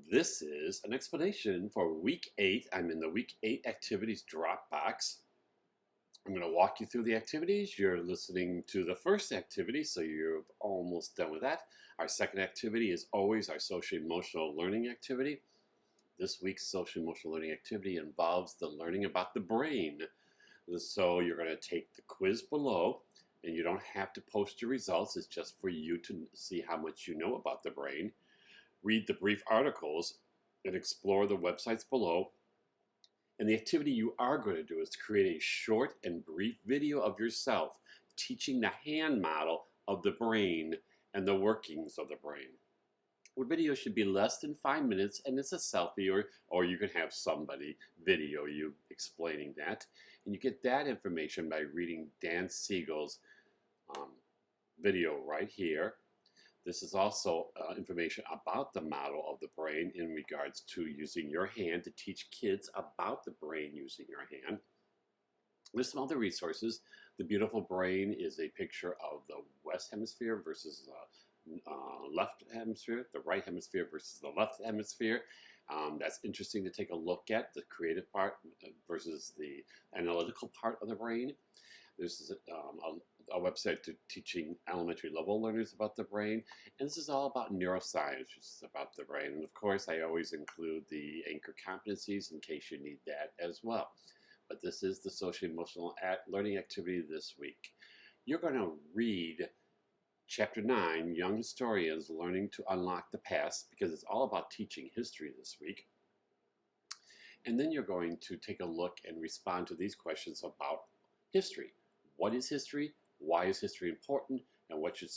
This is an explanation for week 8. I'm in the week 8 activities Dropbox. I'm going to walk you through the activities. You're listening to the first activity, so you're almost done with that. Our second activity is always our social emotional learning activity. This week's social emotional learning activity involves the learning about the brain. So you're going to take the quiz below, and you don't have to post your results. It's just for you to see how much you know about the brain. Read the brief articles and explore the websites below. And the activity you are going to do is to create a short and brief video of yourself teaching the hand model of the brain and the workings of the brain. The video should be less than 5 minutes, and it's a selfie, or you can have somebody video you explaining that. And you get that information by reading Dan Siegel's video right here. This is also information about the model of the brain in regards to using your hand to teach kids about the brain using your hand. There's some other resources. The Beautiful Brain is a picture of the West Hemisphere versus the left hemisphere, the right hemisphere versus the left hemisphere. That's interesting to take a look at, the creative part versus the analytical part of the brain. This is a website to teaching elementary level learners about the brain. And this is all about neuroscience, which is about the brain. And of course, I always include the anchor competencies in case you need that as well. But this is the social emotional learning activity this week. You're going to read Chapter 9, Young Historians Learning to Unlock the Past, because it's all about teaching history this week. And then you're going to take a look and respond to these questions about history. What is history? Why is history important? And what should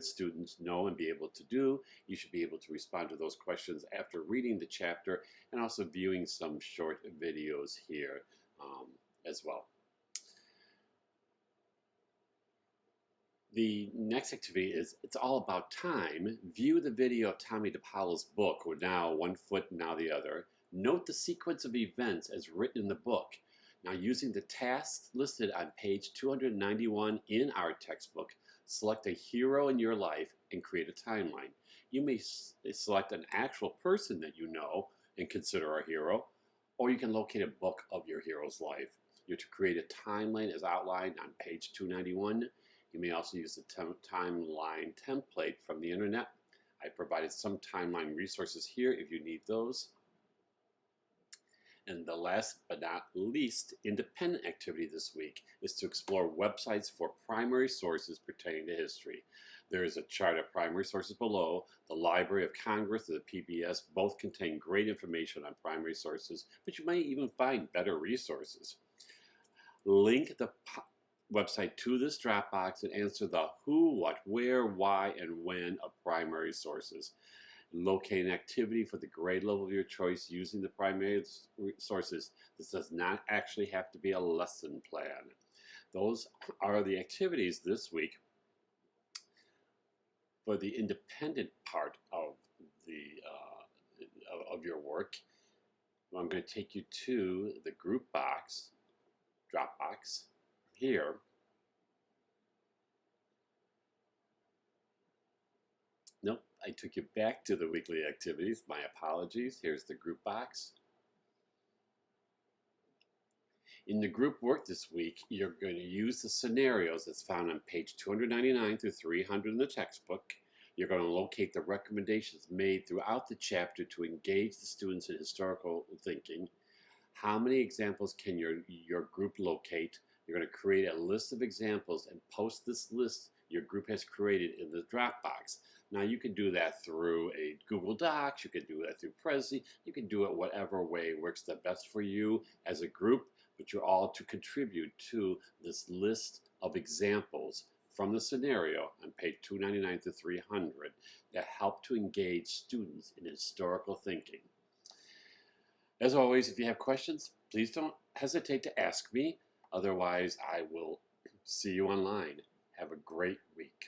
students know and be able to do? You should be able to respond to those questions after reading the chapter and also viewing some short videos here as well. The next activity is, it's all about time. View the video of Tommy DePaolo's book, or now one foot, now the other. Note the sequence of events as written in the book. Now, using the tasks listed on page 291 in our textbook, select a hero in your life and create a timeline. You may select an actual person that you know and consider a hero, or you can locate a book of your hero's life. You're to create a timeline as outlined on page 291. You may also use the timeline template from the internet. I provided some timeline resources here if you need those. And the last but not least independent activity this week is to explore websites for primary sources pertaining to history. There is a chart of primary sources below. The Library of Congress and the PBS both contain great information on primary sources, but you may even find better resources. Link the website to this Dropbox and answer the who, what, where, why, and when of primary sources. Locate an activity for the grade level of your choice using the primary sources. This does not actually have to be a lesson plan. Those are the activities this week. For the independent part of your work, I'm going to take you to the group box, Dropbox, here. Nope, I took you back to the weekly activities. My apologies. Here's the group box. In the group work this week, you're going to use the scenarios that's found on page 299 through 300 in the textbook. You're going to locate the recommendations made throughout the chapter to engage the students in historical thinking. How many examples can your group locate? You're going to create a list of examples and post this list your group has created in the Dropbox. Now, you can do that through a Google Docs, you can do that through Prezi, you can do it whatever way works the best for you as a group, but you're all to contribute to this list of examples from the scenario on page 299 to 300 that help to engage students in historical thinking. As always, if you have questions, please don't hesitate to ask me. Otherwise, I will see you online. Have a great week.